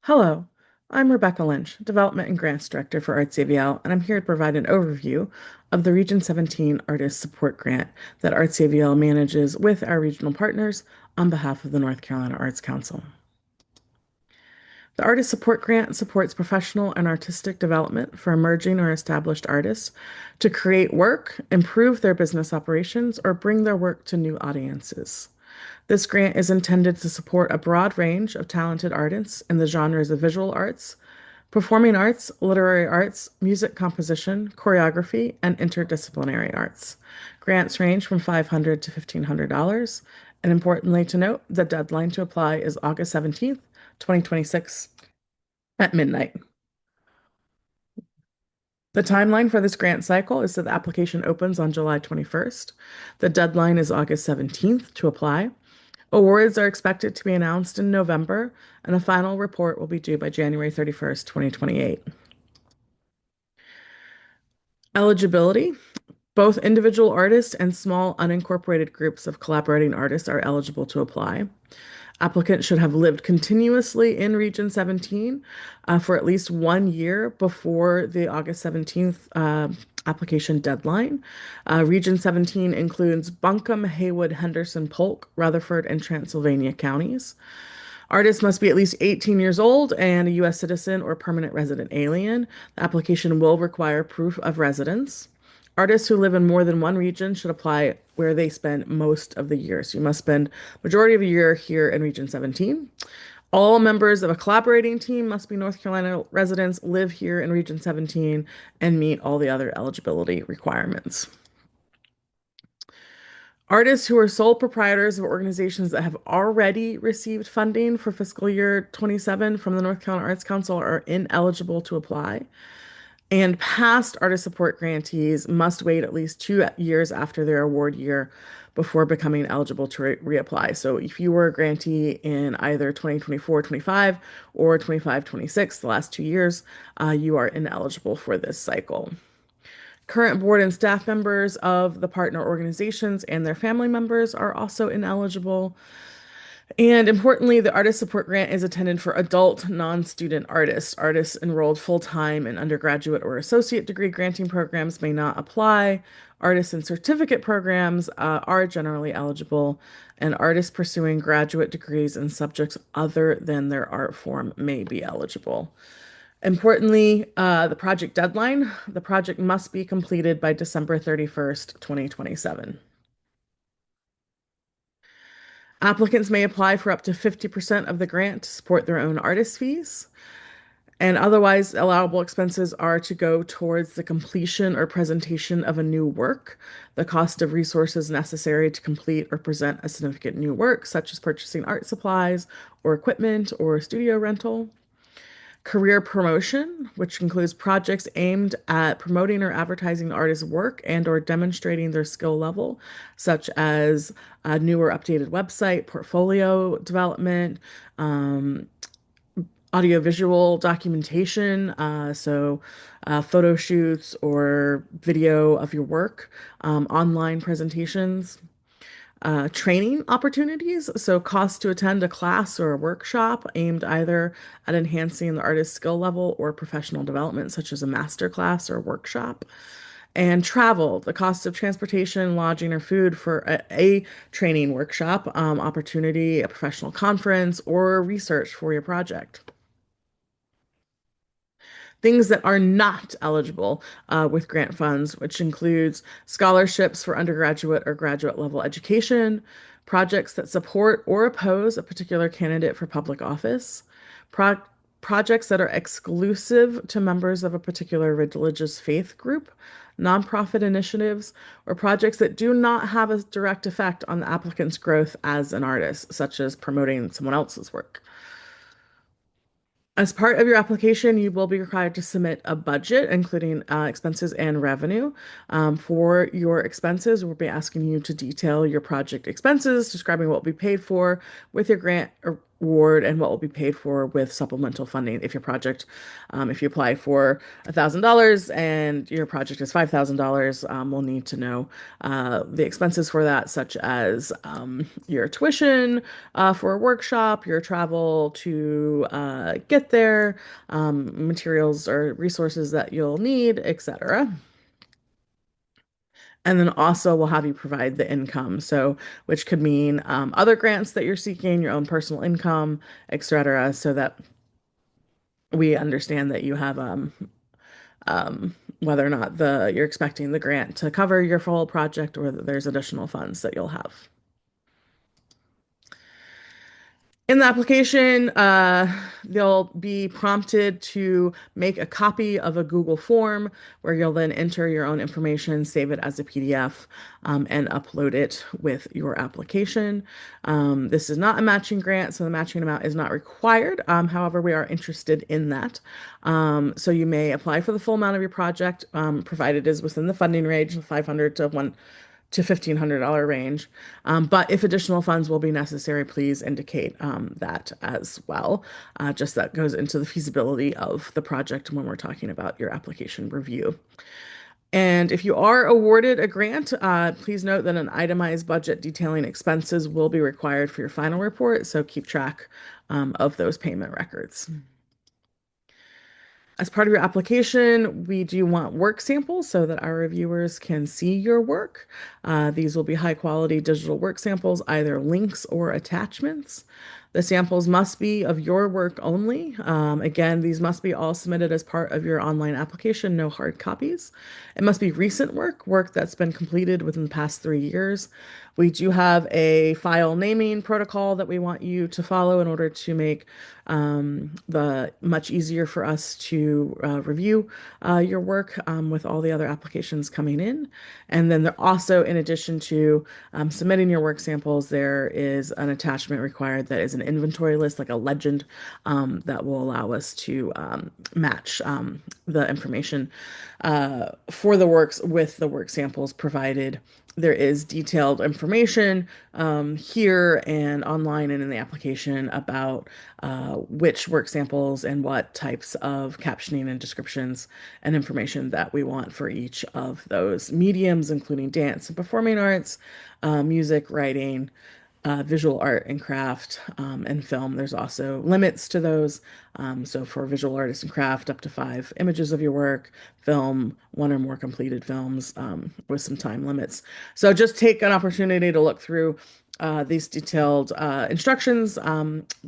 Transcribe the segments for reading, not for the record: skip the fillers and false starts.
Hello, I'm Rebecca Lynch, Development and Grants Director for ArtsAVL, and I'm here to provide an overview of the Region 17 Artist Support Grant that ArtsAVL manages with our regional partners on behalf of the North Carolina Arts Council. The Artist Support Grant supports professional and artistic development for emerging or established artists to create work, improve their business operations, or bring their work to new audiences. This grant is intended to support a broad range of talented artists in the genres of visual arts, performing arts, literary arts, music composition, choreography, and interdisciplinary arts. Grants range from $500 to $1,500. And importantly to note, the deadline to apply is August 17th, 2026 at midnight. The timeline for this grant cycle is that the application opens on July 21st. The deadline is August 17th to apply. Awards are expected to be announced in November, and a final report will be due by January 31st, 2028. Eligibility. Both individual artists and small unincorporated groups of collaborating artists are eligible to apply. Applicants should have lived continuously in Region 17 for at least 1 year before the August 17th application deadline. Region 17 includes Buncombe, Haywood, Henderson, Polk, Rutherford, and Transylvania counties. Artists must be at least 18 years old and a U.S. citizen or permanent resident alien. The application will require proof of residence. Artists who live in more than one region should apply where they spend most of the year. So you must spend majority of a year here in Region 17. All members of a collaborating team must be North Carolina residents, live here in Region 17, and meet all the other eligibility requirements. Artists who are sole proprietors of organizations that have already received funding for fiscal year 27 from the North Carolina Arts Council are ineligible to apply. And past artist support grantees must wait at least 2 years after their award year before becoming eligible to reapply. So if you were a grantee in either 2024-25 or 25-26, the last 2 years, you are ineligible for this cycle. Current board and staff members of the partner organizations and their family members are also ineligible. And importantly, the artist support grant is intended for adult non-student artists. Artists enrolled full-time in undergraduate or associate degree granting programs may not apply. Artists in certificate programs are generally eligible, and artists pursuing graduate degrees in subjects other than their art form may be eligible. Importantly, the project deadline, the project must be completed by December 31st, 2027. Applicants may apply for up to 50% of the grant to support their own artist fees, and otherwise allowable expenses are to go towards the completion or presentation of a new work, the cost of resources necessary to complete or present a significant new work, such as purchasing art supplies or equipment or studio rental. Career promotion, which includes projects aimed at promoting or advertising the artist's work and or demonstrating their skill level, such as a new or updated website, portfolio development, audiovisual documentation, photo shoots or video of your work, online presentations, training opportunities. So, costs to attend a class or a workshop aimed either at enhancing the artist's skill level or professional development, such as a master class or workshop. And travel, the cost of transportation, lodging, or food for a training workshop, opportunity, a professional conference, or research for your project. Things that are not eligible with grant funds, which includes scholarships for undergraduate or graduate level education, projects that support or oppose a particular candidate for public office, pro projects that are exclusive to members of a particular religious faith group, nonprofit initiatives, or projects that do not have a direct effect on the applicant's growth as an artist, such as promoting someone else's work. As part of your application, you will be required to submit a budget, including expenses and revenue. For your expenses, we'll be asking you to detail your project expenses, describing what will be paid for with your grant or award and what will be paid for with supplemental funding if your project, if you apply for $1,000 and your project is $5,000, we'll need to know the expenses for that, such as your tuition for a workshop, your travel to get there, materials or resources that you'll need, etc. And then also we'll have you provide the income. So, which could mean other grants that you're seeking, your own personal income, etc., so that we understand that you have whether or not the you're expecting the grant to cover your full project or that there's additional funds that you'll have. In the application, they'll be prompted to make a copy of a Google form where you'll then enter your own information, save it as a PDF, and upload it with your application. This is not a matching grant, so the matching amount is not required. However, we are interested in that. So you may apply for the full amount of your project, provided it is within the funding range of 500 to 1 to $1,500 range. But if additional funds will be necessary, please indicate that as well. Just that goes into the feasibility of the project when we're talking about your application review. And if you are awarded a grant, please note that an itemized budget detailing expenses will be required for your final report. So keep track of those payment records. As part of your application, we do want work samples so that our reviewers can see your work. These will be high quality digital work samples, either links or attachments. The samples must be of your work only. Again, these must be all submitted as part of your online application, no hard copies. It must be recent work, work that's been completed within the past 3 years. We do have a file naming protocol that we want you to follow in order to make the much easier for us to review your work with all the other applications coming in. And then there also, in addition to submitting your work samples, there is an attachment required that is an inventory list, like a legend, that will allow us to match the information for the works with the work samples provided. There is detailed information here and online and in the application about which work samples and what types of captioning and descriptions and information that we want for each of those mediums, including dance and performing arts, music, writing, visual art and craft, and film. There's also limits to those. So for visual artists and craft, up to 5 images of your work, film, one or more completed films with some time limits. So just take an opportunity to look through these detailed instructions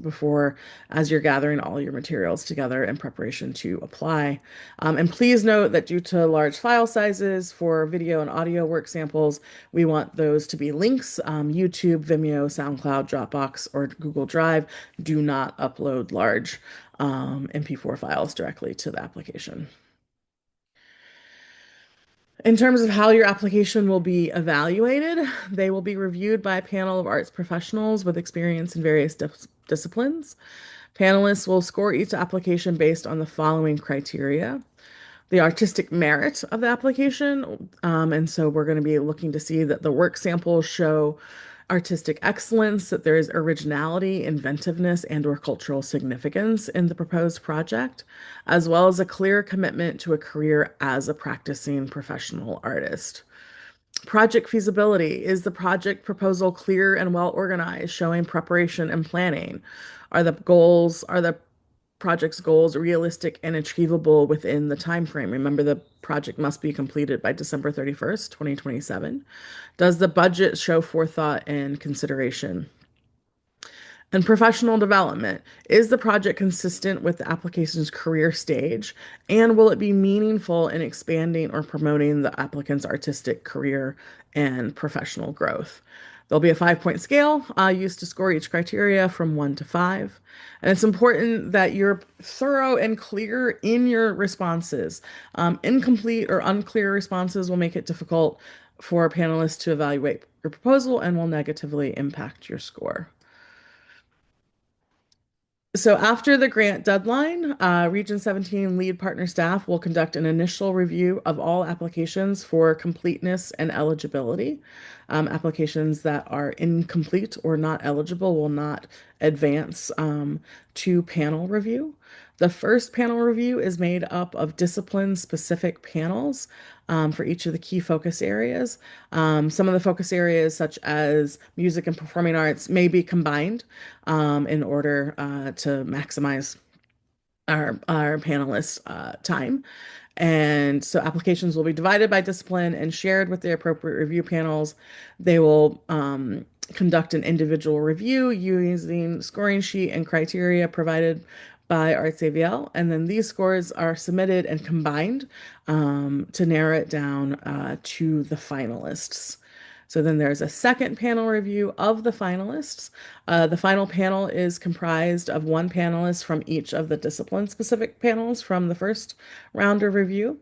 before as you're gathering all your materials together in preparation to apply. And please note that due to large file sizes for video and audio work samples, we want those to be links, YouTube, Vimeo, SoundCloud, Dropbox, or Google Drive. Do not upload large MP4 files directly to the application. In terms of how your application will be evaluated, they will be reviewed by a panel of arts professionals with experience in various disciplines. Panelists will score each application based on the following criteria: the artistic merit of the application. And so we're going to be looking to see that the work samples show artistic excellence, that there is originality, inventiveness, and/or cultural significance in the proposed project, as well as a clear commitment to a career as a practicing professional artist. Project feasibility. Is the project proposal clear and well organized, showing preparation and planning? Are the project's goals realistic and achievable within the time frame? Remember, the project must be completed by December 31st, 2027. Does the budget show forethought and consideration? And professional development. Is the project consistent with the application's career stage? And will it be meaningful in expanding or promoting the applicant's artistic career and professional growth? There'll be a 5-point scale used to score each criteria from 1 to 5. And it's important that you're thorough and clear in your responses. Incomplete or unclear responses will make it difficult for panelists to evaluate your proposal and will negatively impact your score. So after the grant deadline, Region 17 lead partner staff will conduct an initial review of all applications for completeness and eligibility. Applications that are incomplete or not eligible will not advance to panel review. The first panel review is made up of discipline-specific panels for each of the key focus areas. Some of the focus areas, such as music and performing arts, may be combined in order to maximize our panelists' time. And so applications will be divided by discipline and shared with the appropriate review panels. They will conduct an individual review using scoring sheet and criteria provided by ArtsAVL. And then these scores are submitted and combined to narrow it down to the finalists. So then there's a second panel review of the finalists. The final panel is comprised of one panelist from each of the discipline-specific panels from the first round of review.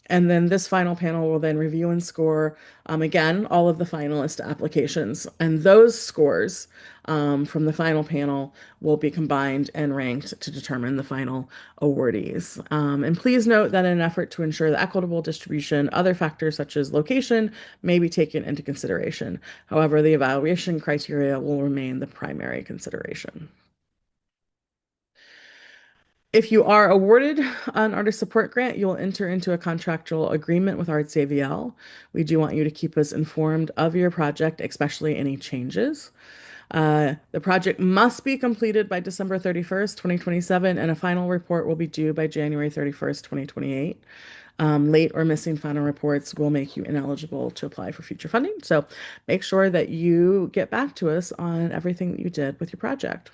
And then this final panel will then review and score, again, all of the finalist applications. And those scores from the final panel will be combined and ranked to determine the final awardees. And please note that in an effort to ensure the equitable distribution, other factors such as location may be taken into consideration. However, the evaluation criteria will remain the primary consideration. If you are awarded an artist support grant, you'll enter into a contractual agreement with ArtsAVL. We do want you to keep us informed of your project, especially any changes. The project must be completed by December 31st, 2027, and a final report will be due by January 31st, 2028. Late or missing final reports will make you ineligible to apply for future funding. So make sure that you get back to us on everything that you did with your project.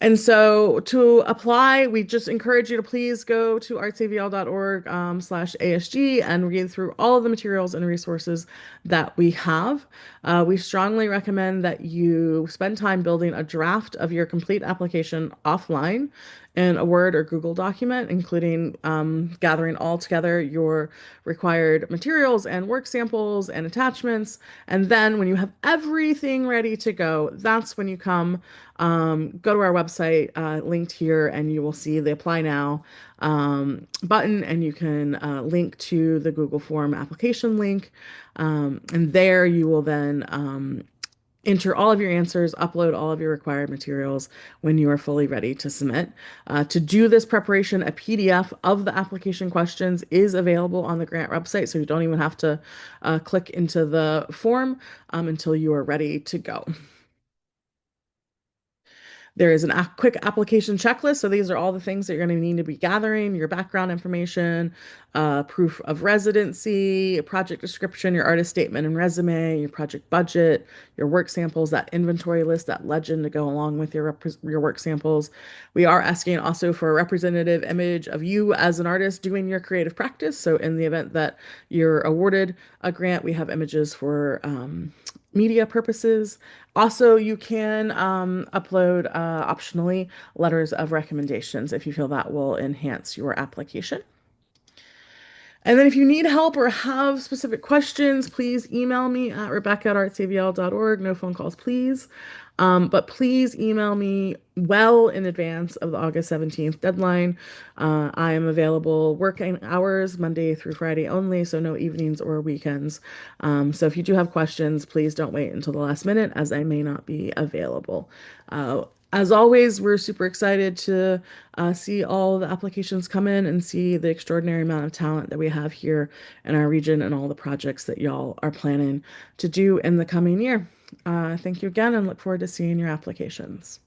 And so to apply, we just encourage you to please go to artsavl.org /ASG and read through all of the materials and resources that we have. We strongly recommend that you spend time building a draft of your complete application offline in a Word or Google document, including gathering all together your required materials and work samples and attachments. And then when you have everything ready to go, that's when you come go to our website linked here, and you will see the Apply Now button, and you can link to the Google Form application link. And there you will then enter all of your answers, upload all of your required materials when you are fully ready to submit. To do this preparation, a PDF of the application questions is available on the grant website, so you don't even have to click into the form until you are ready to go. There is a quick application checklist. So these are all the things that you're going to need to be gathering: your background information, proof of residency, project description, your artist statement and resume, your project budget, your work samples, that inventory list, that legend to go along with your work samples. We are asking also for a representative image of you as an artist doing your creative practice. So in the event that you're awarded a grant, we have images for media purposes. Also, you can upload optionally letters of recommendations if you feel that will enhance your application. And then if you need help or have specific questions, please email me at rebecca@artsavl.org. No phone calls, please. But please email me well in advance of the August 17th deadline. I am available working hours, Monday through Friday only, so no evenings or weekends. So if you do have questions, please don't wait until the last minute, as I may not be available. As always, we're super excited to see all the applications come in and see the extraordinary amount of talent that we have here in our region and all the projects that y'all are planning to do in the coming year. Thank you again, and look forward to seeing your applications.